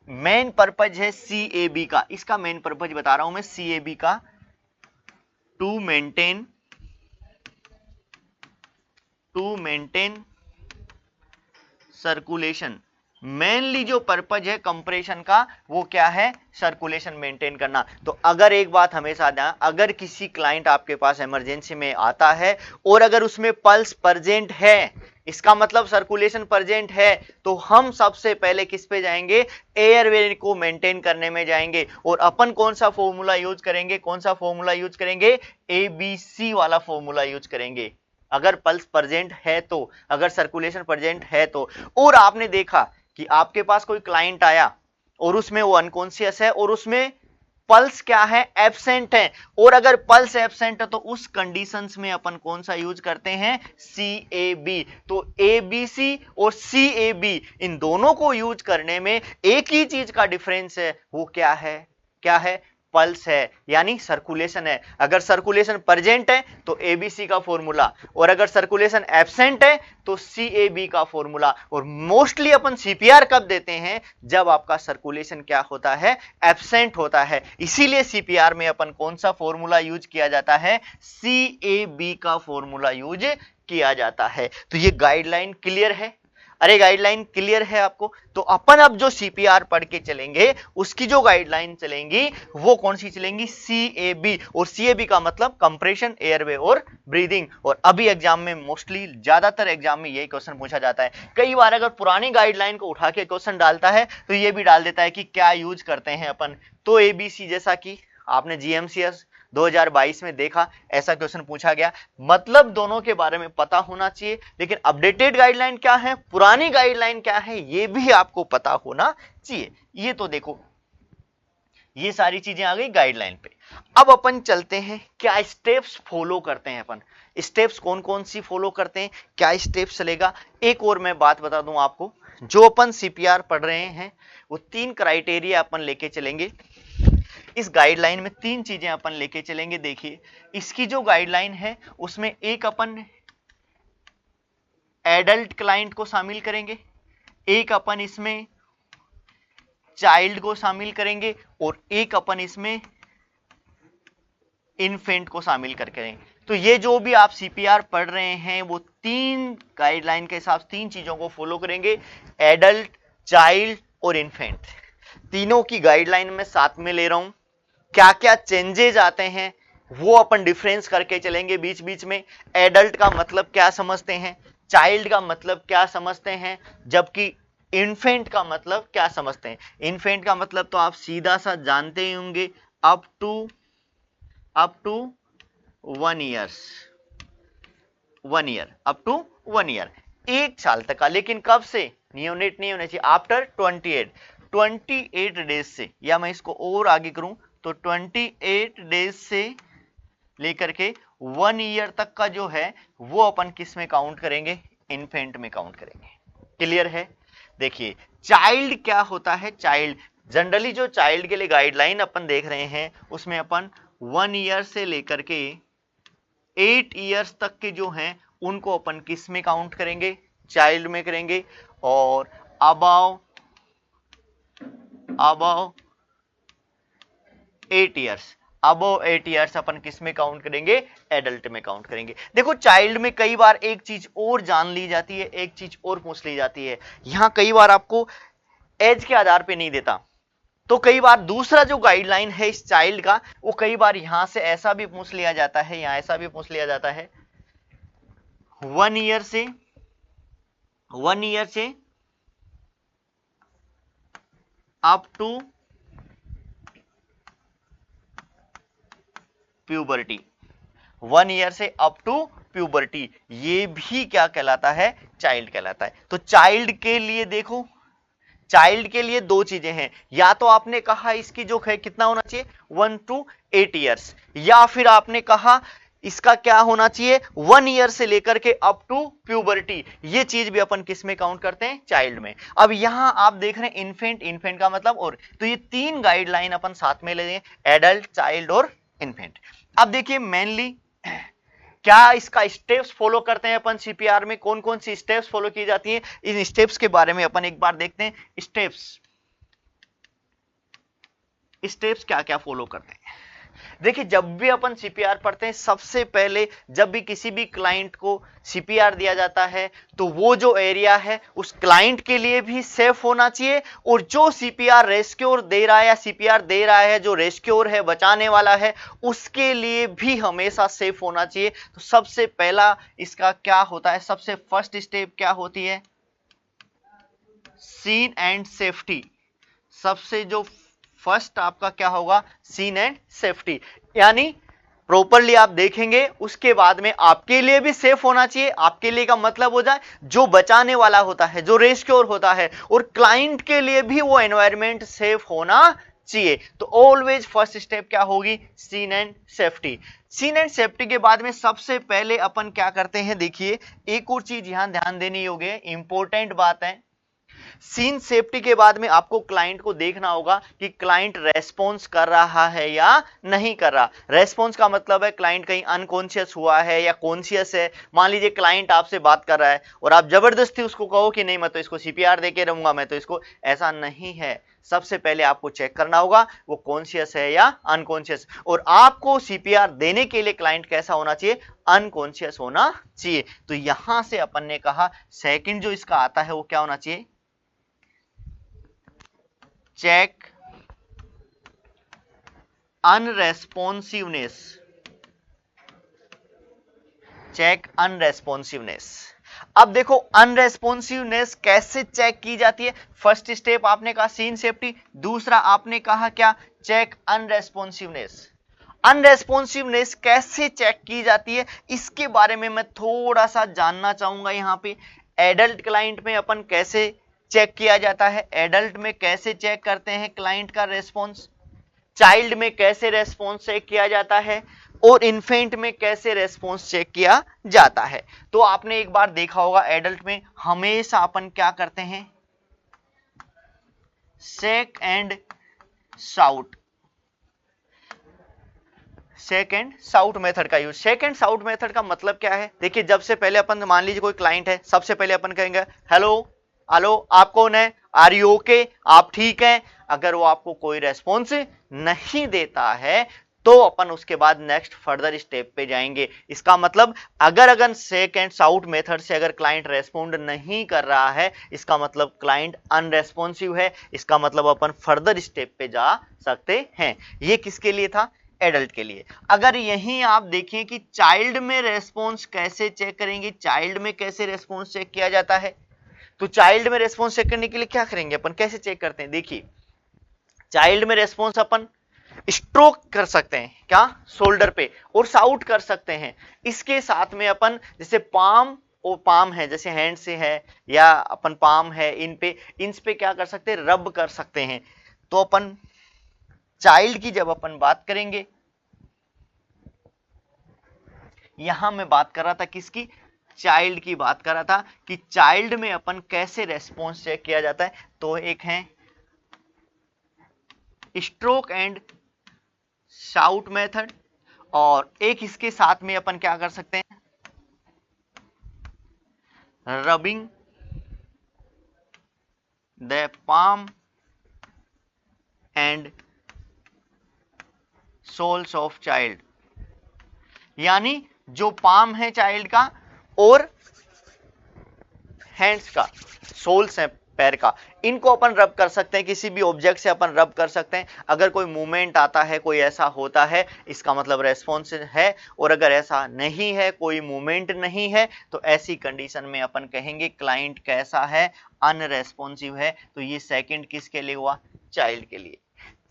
मेन पर्पज है CAB का, इसका मेन पर्पज बता रहा हूं मैं CAB का, टू मेंटेन सर्कुलेशन। मेनली जो पर्पज है कंप्रेशन का वो क्या है, सर्कुलेशन मेंटेन करना। तो अगर एक बात हमेशा ध्यान, अगर किसी क्लाइंट आपके पास इमरजेंसी में आता है और अगर उसमें पल्स प्रेजेंट है, इसका मतलब सर्कुलेशन प्रेजेंट है, तो हम सबसे पहले किस पे जाएंगे, एयरवे को मेंटेन करने में जाएंगे। और अपन कौन सा फॉर्मूला यूज करेंगे, ABC वाला फॉर्मूला यूज करेंगे अगर पल्स प्रेजेंट है तो, अगर सर्कुलेशन प्रेजेंट है तो। और आपने देखा कि आपके पास कोई क्लाइंट आया और उसमें वो अनकॉन्शियस है और उसमें पल्स क्या है, एब्सेंट है, और अगर पल्स एब्सेंट है तो उस कंडीशंस में अपन कौन सा यूज करते हैं, CAB। तो ABC और CAB इन दोनों को यूज करने में एक ही चीज का डिफरेंस है, वो क्या है, पल्स है, यानी सर्कुलेशन है। अगर सर्कुलेशन प्रेजेंट है तो ABC का फॉर्मूला, और अगर सर्कुलेशन एब्सेंट है तो CAB का फॉर्मूला। और मोस्टली अपन CPR कब देते हैं, जब आपका सर्कुलेशन क्या होता है, एब्सेंट होता है। इसीलिए CPR में अपन कौन सा फॉर्मूला यूज किया जाता है, CAB का फॉर्मूला यूज किया जाता है। तो ये गाइडलाइन क्लियर है? अरे गाइडलाइन क्लियर है आपको? तो अपन अब जो CPR पढ़ के चलेंगे, उसकी जो गाइडलाइन चलेंगी वो कौन सी चलेंगी, CAB। और CAB का मतलब कंप्रेशन, एयरवे और ब्रीदिंग। और अभी एग्जाम में मोस्टली ज्यादातर एग्जाम में यही क्वेश्चन पूछा जाता है। कई बार अगर पुरानी गाइडलाइन को उठा के क्वेश्चन डालता है तो ये भी डाल देता है कि क्या यूज करते हैं अपन। तो ABC जैसा कि आपने GMCS 2022 में देखा, ऐसा क्वेश्चन पूछा गया। मतलब दोनों के बारे में पता होना चाहिए, लेकिन अपडेटेड गाइडलाइन क्या है, पुरानी गाइडलाइन क्या है, ये भी आपको पता होना चाहिए। ये तो देखो, ये सारी चीजें आ गई गाइडलाइन पे। अब अपन चलते हैं क्या स्टेप्स फॉलो करते हैं अपन, स्टेप्स कौन कौन सी फॉलो करते हैं, क्या स्टेप्स चलेगा। एक और मैं बात बता दूं आपको, जो अपन CPR पढ़ रहे हैं वो 3 क्राइटेरिया अपन लेके चलेंगे। इस गाइडलाइन में 3 चीजें अपन लेके चलेंगे। देखिए, इसकी जो गाइडलाइन है उसमें एक अपन एडल्ट क्लाइंट को शामिल करेंगे, एक अपन इसमें चाइल्ड को शामिल करेंगे, और एक अपन इसमें इन्फेंट को शामिल करेंगे। तो ये जो भी आप CPR पढ़ रहे हैं वो 3 गाइडलाइन के हिसाब से 3 चीजों को फॉलो करेंगे, एडल्ट, चाइल्ड और इन्फेंट। तीनों की गाइडलाइन में साथ में ले रहा हूं। क्या क्या चेंजेस आते हैं वो अपन डिफरेंस करके चलेंगे बीच बीच में। एडल्ट का मतलब क्या समझते हैं, चाइल्ड का मतलब क्या समझते हैं, जबकि इन्फेंट का मतलब क्या समझते हैं। इन्फेंट का मतलब तो आप सीधा सा जानते ही होंगे, up to 1 year, up to 1 year, 1 साल तक का। लेकिन कब से, नियोनेट नहीं होना चाहिए, आफ्टर 28 डेज से, या मैं इसको और आगे करूं तो 28 डेज से लेकर के 1 ईयर तक का जो है वो अपन किस में काउंट करेंगे, इन्फेंट में काउंट करेंगे। क्लियर है? देखिए, चाइल्ड क्या होता है, चाइल्ड जनरली जो चाइल्ड के लिए गाइडलाइन अपन देख रहे हैं उसमें अपन 1 ईयर से लेकर के 8 ईयर्स तक के जो हैं उनको अपन किस में काउंट करेंगे, चाइल्ड में करेंगे। और अबाव 8 ईयर्स अपन किस में काउंट करेंगे, एडल्ट में काउंट करेंगे। देखो, चाइल्ड में कई बार एक चीज और जान ली जाती है, एक चीज और पूछ ली जाती है। यहां कई बार आपको एज के आधार पे नहीं देता, तो कई बार दूसरा जो गाइडलाइन है इस चाइल्ड का, वो कई बार यहां से ऐसा भी पूछ लिया जाता है, यहां ऐसा भी पूछ लिया जाता है, 1 ईयर से अप टू प्यूबर्टी, 1 ईयर से अप टू प्यूबर्टी, ये भी क्या कहलाता है, चाइल्ड कहलाता है। तो चाइल्ड के लिए देखो, चाइल्ड के लिए दो चीजें हैं, या तो आपने कहा इसकी जो है कितना होना चाहिए 1 to 8 ईयर्स, या फिर आपने कहा इसका क्या होना चाहिए 1 ईयर से लेकर के अप टू प्यूबर्टी, ये चीज भी अपन किस में काउंट करते हैं चाइल्ड में। अब यहां आप देख रहे हैं इन्फेंट, इन्फेंट का मतलब और, तो ये तीन गाइडलाइन अपन साथ में ले लें, एडल्ट, चाइल्ड और इन्फेंट। अब देखिए मेनली क्या इसका स्टेप्स फॉलो करते हैं अपन सीपीआर में, कौन कौन सी स्टेप्स फॉलो की जाती है, इन स्टेप्स के बारे में अपन एक बार देखते हैं। स्टेप्स क्या क्या फॉलो करते हैं। देखिए जब भी अपन सीपीआर पढ़ते हैं, सबसे पहले जब भी किसी भी क्लाइंट को सीपीआर दिया जाता है तो वो जो एरिया है उस क्लाइंट के लिए भी सेफ होना चाहिए, और जो सीपीआर रेस्क्योर दे रहा है या सीपीआर दे रहा है, जो रेस्क्योर है, बचाने वाला है, उसके लिए भी हमेशा सेफ होना चाहिए। तो सबसे पहला इसका क्या होता है, सबसे फर्स्ट स्टेप क्या होती है, सीन एंड सेफ्टी। सबसे जो फर्स्ट आपका क्या होगा, सीन एंड सेफ्टी, यानी प्रॉपरली आप देखेंगे, उसके बाद में आपके लिए भी सेफ होना चाहिए। आपके लिए का मतलब हो जाए जो बचाने वाला होता है, जो रेस्क्योर होता है, और क्लाइंट के लिए भी वो एनवायरनमेंट सेफ होना चाहिए। तो ऑलवेज फर्स्ट स्टेप क्या होगी, scene and safety. Scene and safety के बाद में सबसे पहले अपन क्या करते हैं, देखिए एक और चीज यहां ध्यान देनी होगी, इंपॉर्टेंट बात है। सीन सेफ्टी के बाद में आपको क्लाइंट को देखना होगा कि क्लाइंट रेस्पॉन्स कर रहा है या नहीं कर रहा। रेस्पॉन्स का मतलब है क्लाइंट कहीं अनकॉन्शियस हुआ है या कॉन्शियस है। मान लीजिए क्लाइंट आपसे बात कर रहा है और आप जबरदस्ती उसको कहो कि नहीं मैं तो इसको सीपीआर देके रहूंगा, मैं तो इसको, ऐसा नहीं है। सबसे पहले आपको चेक करना होगा वो कॉन्शियस है या अनकॉन्शियस, और आपको सीपीआर देने के लिए क्लाइंट कैसा होना चाहिए, अनकॉन्शियस होना चाहिए। तो यहां से अपन ने कहा सेकंड जो इसका आता है वो क्या होना चाहिए, चेक अनरेस्पॉन्सिवनेस। चेक अनरेस्पॉन्सिवनेस। अब देखो अनरेस्पॉन्सिवनेस कैसे चेक की जाती है। फर्स्ट स्टेप आपने कहा सीन सेफ्टी, दूसरा आपने कहा क्या, चेक अनरेस्पॉन्सिवनेस। अनरेस्पॉन्सिवनेस कैसे चेक की जाती है इसके बारे में मैं थोड़ा सा जानना चाहूंगा। यहां पे एडल्ट क्लाइंट में अपन कैसे चेक किया जाता है, एडल्ट में कैसे चेक करते हैं क्लाइंट का रेस्पॉन्स, चाइल्ड में कैसे रेस्पॉन्स चेक किया जाता है, और इन्फेंट में कैसे रेस्पॉन्स चेक किया जाता है। तो आपने एक बार देखा होगा एडल्ट में हमेशा अपन क्या करते हैं, shake and shout, shake and shout method का use. Shake and shout method का मतलब क्या है, देखिए जब से पहले अपन, मान लीजिए कोई क्लाइंट है, सबसे पहले अपन कहेंगे हेलो, हेलो आप कौन है, आर यू ओके, आप ठीक हैं। अगर वो आपको कोई रेस्पॉन्स नहीं देता है तो अपन उसके बाद नेक्स्ट फर्दर स्टेप पे जाएंगे। इसका मतलब अगर शेक एंड शाउट मेथड से अगर क्लाइंट रेस्पॉन्ड नहीं कर रहा है, इसका मतलब क्लाइंट अनरेस्पॉन्सिव है, इसका मतलब अपन फर्दर स्टेप पे जा सकते हैं। ये किसके लिए था, एडल्ट के लिए। अगर यहीं आप देखें कि चाइल्ड में रेस्पॉन्स कैसे चेक करेंगे, चाइल्ड में कैसे रेस्पॉन्स चेक किया जाता है, तो चाइल्ड में रेस्पॉन्स चेक करने के लिए क्या करेंगे अपन, कैसे चेक करते हैं, देखिए चाइल्ड में रेस्पॉन्स अपन स्ट्रोक कर सकते हैं, क्या, शोल्डर पे, और शाउट कर सकते हैं। इसके साथ में अपन जैसे पाम, और पाम है जैसे हैंड से है या अपन पाम है, इन पे क्या कर सकते हैं, रब कर सकते हैं। तो अपन चाइल्ड की जब अपन बात करेंगे, यहां मैं बात कर रहा था किसकी, चाइल्ड की बात कर रहा था कि चाइल्ड में अपन कैसे रेस्पॉन्स चेक किया जाता है। तो एक है स्ट्रोक एंड शाउट मेथड, और एक इसके साथ में अपन क्या कर सकते हैं, rubbing the palm and soles of child, यानी जो पाम है चाइल्ड का और हैंड्स का, सोल्स है पैर का, इनको अपन रब कर सकते हैं, किसी भी ऑब्जेक्ट से अपन रब कर सकते हैं। अगर कोई मूवमेंट आता है, कोई ऐसा होता है, इसका मतलब रेस्पॉन्स है, और अगर ऐसा नहीं है, कोई मूवमेंट नहीं है, तो ऐसी कंडीशन में अपन कहेंगे क्लाइंट कैसा है, अनरेस्पॉन्सिव है। तो ये सेकंड किसके लिए हुआ, चाइल्ड के लिए।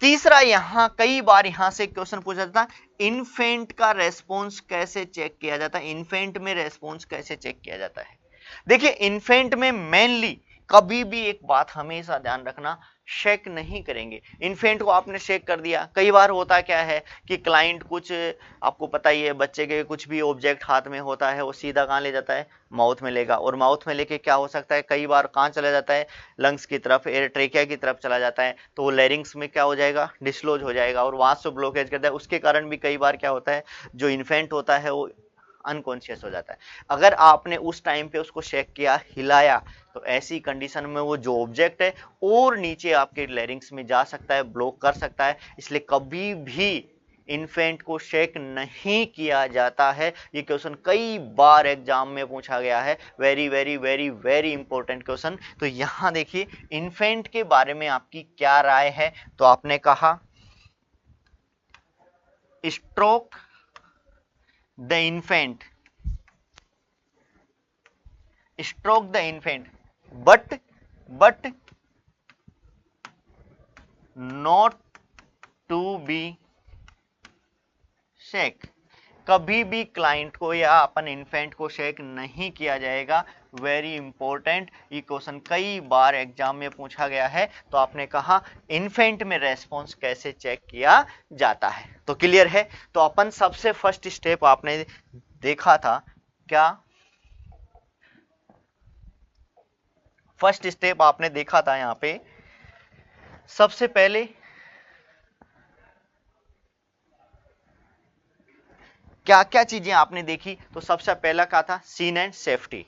तीसरा, यहां कई बार यहां से क्वेश्चन पूछा जाता है, इन्फेंट का रेस्पॉन्स कैसे चेक किया जाता है, इन्फेंट में रेस्पॉन्स कैसे चेक किया जाता है। देखिए इन्फेंट में मेनली कभी भी एक बात हमेशा ध्यान रखना, शेक नहीं करेंगे। इन्फेंट को आपने शेक कर दिया, कई बार होता क्या है कि क्लाइंट कुछ, आपको पता ही है बच्चे के कुछ भी ऑब्जेक्ट हाथ में होता है वो सीधा कहाँ ले जाता है, माउथ में लेगा, और माउथ में लेके क्या हो सकता है, कई बार कहाँ चला जाता है, लंग्स की तरफ, एयर ट्रेकिया की तरफ चला जाता है, तो वो लैरिंग्स में क्या हो जाएगा, डिस्लोज हो जाएगा और वहां से ब्लॉकेज करता है। उसके कारण भी कई बार क्या होता है, जो इन्फेंट होता है वो अनकॉन्शियस हो जाता है। अगर आपने उस टाइम पे उसको शेक किया, हिलाया, तो ऐसी कंडीशन में वो जो ऑब्जेक्ट है और नीचे आपके लैरिंग्स में जा सकता है, ब्लॉक कर सकता है। इसलिए कभी भी इन्फेंट को शेक नहीं किया जाता है। ये क्वेश्चन कई बार एग्जाम में पूछा गया है, very very very very important question. तो यहां देखिए इन्फेंट के बारे में आपकी क्या राय है। तो आपने कहा stroke the infant, stroke the infant, but not to be shake। कभी भी क्लाइंट को या अपन इन्फेंट को शेक नहीं किया जाएगा। वेरी इंपॉर्टेंट, ये क्वेश्चन कई बार एग्जाम में पूछा गया है। तो आपने कहा इन्फेंट में रेस्पॉन्स कैसे चेक किया जाता है, तो क्लियर है। तो अपन सबसे फर्स्ट स्टेप आपने देखा था क्या, फर्स्ट स्टेप आपने देखा था यहां पे, सबसे पहले क्या क्या चीजें आपने देखी। तो सबसे पहला क्या था, सीन एंड सेफ्टी,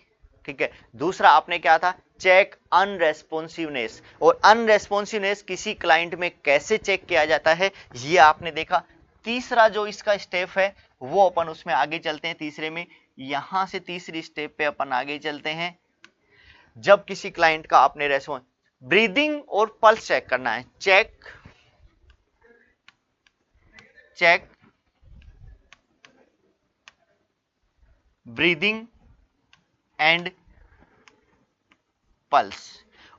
ठीक है। दूसरा आपने क्या था, चेक अनरेस्पॉन्सिवनेस, और अनरेस्पॉन्सिवनेस किसी क्लाइंट में कैसे चेक किया जाता है ये आपने देखा। तीसरा जो इसका स्टेप है वो अपन उसमें आगे चलते हैं, तीसरे में, यहां से तीसरी स्टेप पे अपन आगे चलते हैं। जब किसी क्लाइंट का आपने रेस्पॉन्स, ब्रीदिंग और पल्स चेक करना है, चेक ब्रीदिंग एंड पल्स,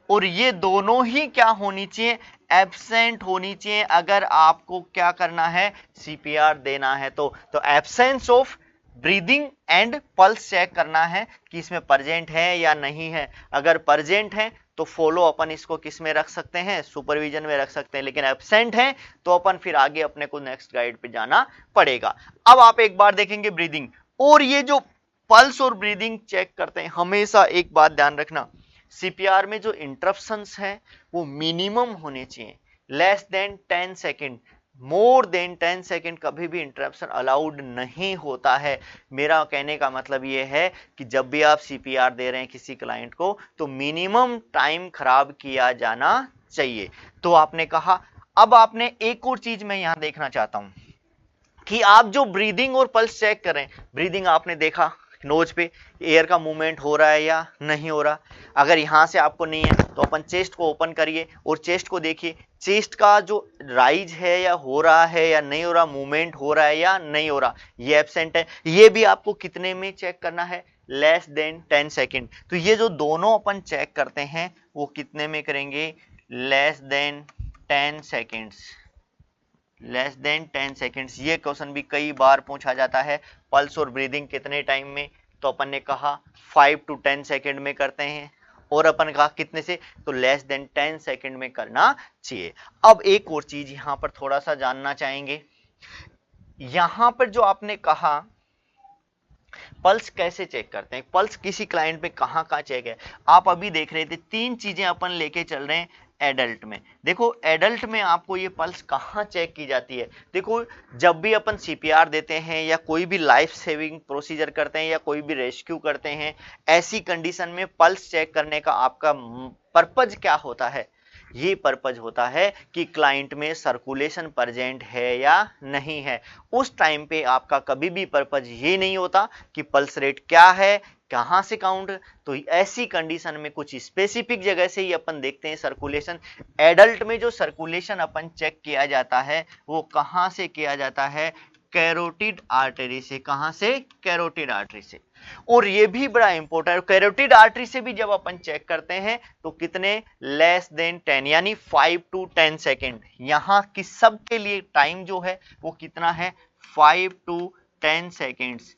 और ये दोनों ही क्या होनी चाहिए, एब्सेंट होनी चाहिए अगर आपको क्या करना है, सीपीआर देना है। तो absence of breathing and pulse check करना है कि इसमें प्रेजेंट है या नहीं है। अगर प्रेजेंट है तो फॉलो अपन इसको किस में रख सकते हैं, सुपरविजन में रख सकते हैं, लेकिन एब्सेंट है तो अपन फिर आगे अपने को नेक्स्ट गाइड पे जाना पड़ेगा। अब आप एक बार देखेंगे ब्रीदिंग, और ये जो पल्स और ब्रीदिंग चेक करते हैं, हमेशा एक बात ध्यान रखना, सीपीआर में जो इंटरप्शंस हैं वो मिनिमम होने चाहिए, less than 10 second, more than 10 second कभी भी इंटरप्शन अलाउड नहीं होता है। मेरा कहने का मतलब ये है कि जब भी आप सीपीआर दे रहे हैं किसी क्लाइंट को तो मिनिमम टाइम खराब किया जाना चाहिए। तो आपने कहा, अब आपने एक और चीज मैं यहां देखना चाहता हूं कि आप जो ब्रीदिंग और पल्स चेक करें, ब्रीदिंग आपने देखा नोज पे एयर का मूवमेंट हो रहा है या नहीं हो रहा। अगर यहां से आपको नहीं है तो अपन चेस्ट को ओपन करिए और चेस्ट को देखिए, चेस्ट का जो राइज है या हो रहा है या नहीं हो रहा, मूवमेंट हो रहा है या नहीं हो रहा, ये एब्सेंट है। ये भी आपको कितने में चेक करना है, लेस देन 10 सेकेंड। तो ये जो दोनों अपन चेक करते हैं वो कितने में करेंगे, less than 10 seconds, less than 10 seconds. ये क्वेश्चन भी कई बार पूछा जाता है, पल्स और ब्रीदिंग कितने टाइम में, तो अपन ने कहा 5 to 10 सेकेंड में करते हैं, और अपन कहा कितने से, तो लेस देन 10 सेकेंड में करना चाहिए। अब एक और चीज यहां पर थोड़ा सा जानना चाहेंगे, यहां पर जो आपने कहा पल्स कैसे चेक करते हैं, पल्स किसी क्लाइंट पे कहां कहां चेक है, आप अभी देख रहे थे तीन चीजें अपन लेके चल रहे हैं। एडल्ट में देखो, एडल्ट में आपको ये पल्स कहां चेक की जाती है, देखो जब भी अपन सीपीआर देते हैं या कोई भी लाइफ सेविंग प्रोसीजर करते हैं या कोई भी रेस्क्यू करते हैं, ऐसी कंडीशन में पल्स चेक करने का आपका पर्पज क्या होता है, ये पर्पज होता है कि क्लाइंट में सर्कुलेशन प्रेजेंट है या नहीं है। उस टाइम पे आपका कभी भी पर्पज ये नहीं होता कि पल्स रेट क्या है, कहां से काउंट, तो ऐसी कंडीशन में कुछ स्पेसिफिक जगह से ही अपन देखते हैं सर्कुलेशन। एडल्ट में जो सर्कुलेशन अपन चेक किया जाता है वो कहां से किया जाता है, कैरोटिड आर्टरी से। कहां से, कैरोटिड आर्टरी से। और ये भी बड़ा इंपॉर्टेंट है, कैरोटिड आर्टरी से भी जब अपन चेक करते हैं तो कितने, लेस देन 10 यानी 5 to 10 सेकेंड। यहां की सब के लिए टाइम जो है वो कितना है, 5 to 10 सेकेंड्स।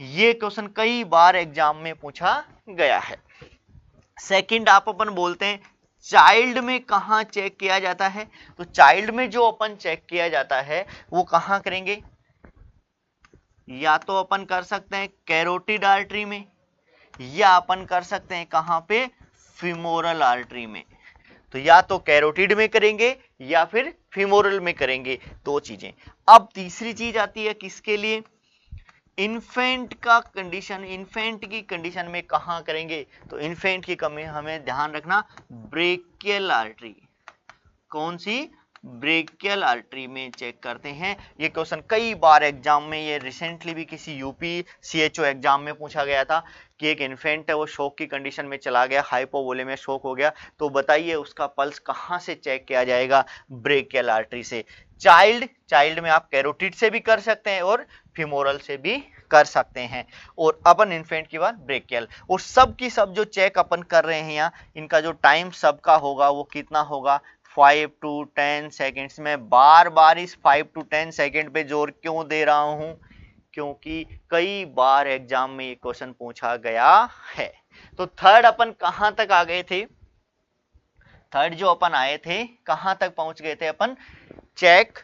ये क्वेश्चन कई बार एग्जाम में पूछा गया है। सेकंड आप अपन बोलते हैं चाइल्ड में कहां चेक किया जाता है, तो चाइल्ड में जो अपन चेक किया जाता है वो कहां करेंगे, या तो अपन कर सकते हैं कैरोटिड आर्टरी में, या अपन कर सकते हैं कहां पे, फीमोरल आर्टरी में। तो या तो कैरोटिड में करेंगे या फिर फीमोरल में करेंगे, दो चीजें। अब तीसरी चीज आती है किसके लिए, इन्फेंट का कंडीशन, इन्फेंट की कंडीशन में कहां करेंगे, तो इन्फेंट की कमी हमें ध्यान रखना ब्रेकियल आर्टरी, कौन सी, ब्रेकियल आर्टरी में चेक करते हैं। ये क्वेश्चन कई बार एग्जाम में, ये रिसेंटली भी किसी यूपी सीएचओ एग्जाम में पूछा गया था कि एक इन्फेंट है वो शॉक की कंडीशन में चला गया, हाइपोवोलेमिया शॉक हो गया, तो बताइए उसका पल्स कहां से चेक किया जाएगा, ब्रेकियल आर्टरी से। चाइल्ड में आप कैरोटिड से भी कर सकते हैं और फीमोरल से भी कर सकते हैं, और अपन इन्फेंट की बात ब्रेकियल। और सब की सब जो चेक अपन कर रहे हैं यहाँ, इनका जो टाइम सबका होगा वो कितना होगा, 5 to 10 सेकेंड्स में। बार बार इस 5 to 10 सेकेंड पे जोर क्यों दे रहा हूं, क्योंकि कई बार एग्जाम में ये क्वेश्चन पूछा गया है। तो थर्ड अपन कहां तक आ गए थे, थर्ड जो अपन आए थे कहां तक पहुंच गए थे अपन, चेक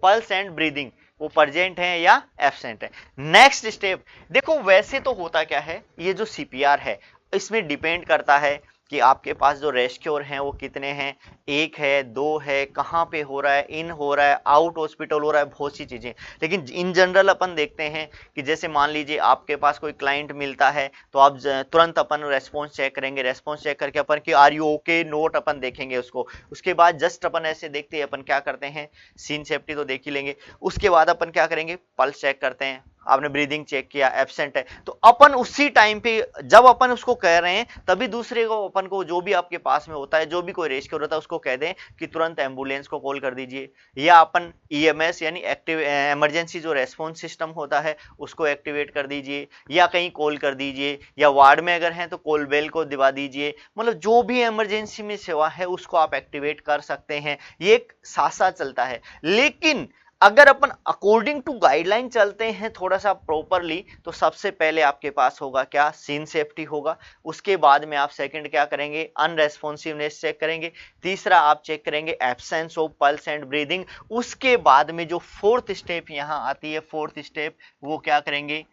पल्स एंड ब्रीदिंग, वो प्रेजेंट है या एब्सेंट है। नेक्स्ट स्टेप देखो, वैसे तो होता क्या है, ये जो सीपीआर है इसमें डिपेंड करता है कि आपके पास जो रेस्क्योर हैं वो कितने हैं, एक है, दो है, कहां पे हो रहा है, इन हो रहा है, आउट हॉस्पिटल हो रहा है, बहुत सी चीजें। लेकिन इन जनरल अपन देखते हैं कि जैसे मान लीजिए आपके पास कोई क्लाइंट मिलता है तो आप तुरंत अपन रेस्पॉन्स चेक करेंगे, रेस्पॉन्स चेक करके अपन की आर यू ओके नोट अपन देखेंगे उसको। उसके बाद जस्ट अपन ऐसे देखते हैं, अपन क्या करते हैं, सीन सेफ्टी तो देख ही लेंगे, उसके बाद अपन क्या करेंगे, पल्स चेक करते हैं, आपने ब्रीदिंग चेक किया एब्सेंट है, तो अपन उसी टाइम पे जब अपन उसको कह रहे हैं तभी दूसरे को, अपन को जो भी आपके पास में होता है, जो भी कोई रेस्क्यू होता है उसको कह दें कि तुरंत एम्बुलेंस को कॉल कर दीजिए, या अपन ईएमएस यानी एक्टिव इमरजेंसी जो रेस्पॉन्स सिस्टम होता है उसको एक्टिवेट कर दीजिए, या कहीं कॉल कर दीजिए, या वार्ड में अगर हैं तो कॉल बेल को दबा दीजिए। मतलब जो भी इमरजेंसी में सेवा है उसको आप एक्टिवेट कर सकते हैं, ये एक साथ साथ चलता है। लेकिन अगर अपन अकॉर्डिंग टू गाइडलाइन चलते हैं थोड़ा सा प्रॉपरली, तो सबसे पहले आपके पास होगा क्या, सीन सेफ्टी होगा, उसके बाद में आप सेकंड क्या करेंगे, अनरेस्पॉन्सिवनेस चेक करेंगे, तीसरा आप चेक करेंगे absence of pulse and breathing, उसके बाद में जो फोर्थ स्टेप यहां आती है, फोर्थ स्टेप वो क्या करेंगे,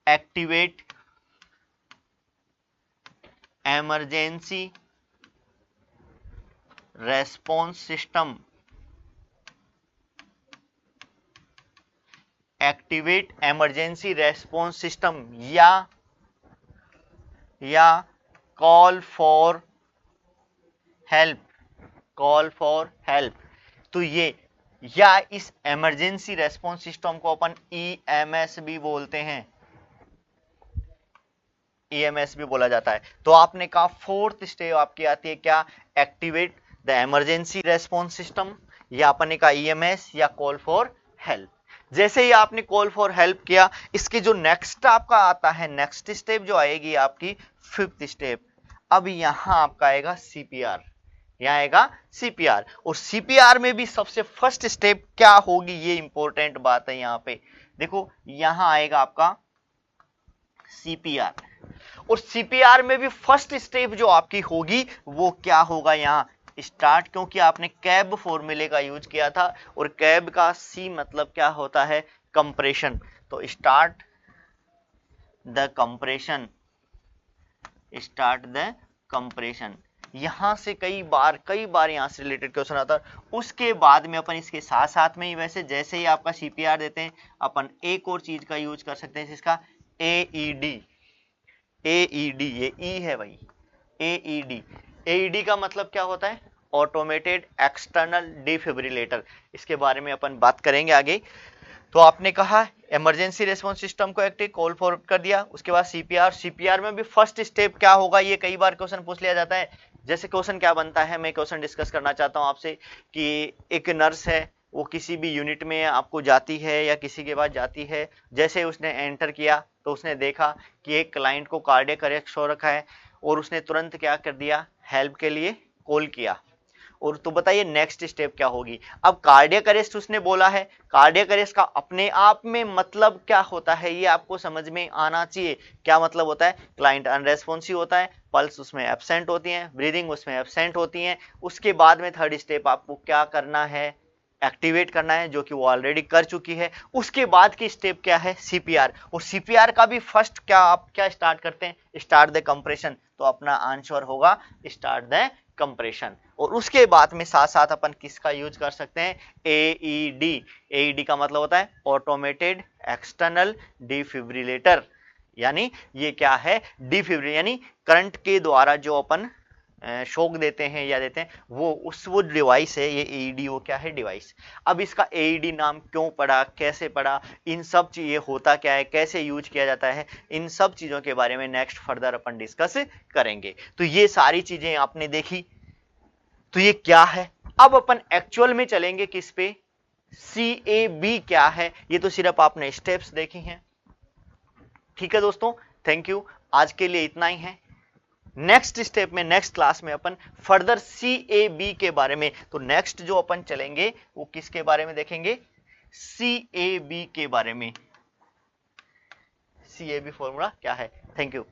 activate emergency response system, activate emergency response system, या call for help, call for help. तो ये, या इस इमरजेंसी रेस्पॉन्स सिस्टम को अपन ईएमएस भी बोलते हैं, ईएमएस भी बोला जाता है। तो आपने कहा फोर्थ स्टेप आपकी आती है क्या, activate the emergency response system, या अपन ने कहा ईएमएस या कॉल फॉर हेल्प। जैसे ही आपने कॉल फॉर हेल्प किया, इसके जो नेक्स्ट आपका आता है, नेक्स्ट स्टेप जो आएगी आपकी फिफ्थ स्टेप, अब यहां आपका आएगा सीपीआर, यहां आएगा सीपीआर। और सीपीआर में भी सबसे फर्स्ट स्टेप क्या होगी, ये इंपॉर्टेंट बात है यहां पे देखो, यहां आएगा आपका सीपीआर, और सीपीआर में भी फर्स्ट स्टेप जो आपकी होगी वो क्या होगा, यहां स्टार्ट, क्योंकि आपने कैब फॉर्मूले का यूज किया था, और कैब का सी मतलब क्या होता है, कंप्रेशन। तो start the compression, start the compression. यहां से कई बार यहां से रिलेटेड क्वेश्चन आता है। उसके बाद में अपन इसके साथ साथ में ही, वैसे जैसे ही आपका सीपीआर देते हैं, अपन एक और चीज का यूज कर सकते हैं, जिसका एईडी, एईडी, ये ई है भाई, एईडी। एईडी का मतलब क्या होता है, ऑटोमेटेड एक्सटर्नल डिफिब्रिलेटर, इसके बारे में अपन बात करेंगे आगे। तो आपने कहा इमरजेंसी रेस्पॉन्स सिस्टम को एक्टिव कॉल फॉरवर्ड कर दिया, उसके बाद सीपीआर, सीपीआर में भी फर्स्ट स्टेप क्या होगा, ये कई बार क्वेश्चन पूछ लिया जाता है। जैसे क्वेश्चन क्या बनता है, मैं क्वेश्चन डिस्कस करना चाहता हूं आपसे, कि एक नर्स है, वो किसी भी यूनिट में आपको जाती है या किसी के पास जाती है, जैसे उसने एंटर किया तो उसने देखा कि एक क्लाइंट को कार्डियक अरेस्ट हो रखा है, और उसने तुरंत क्या कर दिया, हेल्प के लिए कॉल किया। और तो बताइए नेक्स्ट स्टेप क्या होगी। अब कार्डियक अरेस्ट उसने बोला है, कार्डियक अरेस्ट का अपने आप में मतलब क्या होता है ये आपको समझ में आना चाहिए। क्या मतलब होता है, क्लाइंट अनरेस्पॉन्सिव होता है, पल्स उसमें एब्सेंट होती है, ब्रीदिंग उसमें एब्सेंट होती है। उसके बाद में थर्ड स्टेप आपको क्या करना है, एक्टिवेट करना है, जो कि वो ऑलरेडी कर चुकी है। उसके बाद की स्टेप क्या है, सीपीआर। और सीपीआर का भी फर्स्ट क्या आप क्या स्टार्ट करते हैं, स्टार्ट द कंप्रेशन। तो अपना आंसर होगा स्टार्ट द कंप्रेशन। और उसके बाद में साथ साथ अपन किसका यूज कर सकते हैं, एईडी। एईडी का मतलब होता है ऑटोमेटेड एक्सटर्नल डिफिब्रिलेटर, यानी ये क्या है, डिफिब्रिलेटर यानी करंट के द्वारा जो अपन शॉक देते हैं या देते हैं वो डिवाइस है, ये एईडी वो क्या है, डिवाइस। अब इसका एईडी नाम क्यों पड़ा, कैसे पड़ा, इन सब चीजें होता क्या है, कैसे यूज किया जाता है, इन सब चीजों के बारे में नेक्स्ट फर्दर अपन डिस्कस करेंगे। तो ये सारी चीजें आपने देखी, तो ये क्या है। अब अपन एक्चुअल में चलेंगे किस पे, CAB क्या है। ये तो सिर्फ आपने स्टेप्स देखी हैं। ठीक है दोस्तों, थैंक यू, आज के लिए इतना ही है। नेक्स्ट स्टेप में नेक्स्ट क्लास में अपन फर्दर CAB के बारे में, तो नेक्स्ट जो अपन चलेंगे वो किसके बारे में देखेंगे, CAB के बारे में। CAB फॉर्मूला क्या है। Thank you.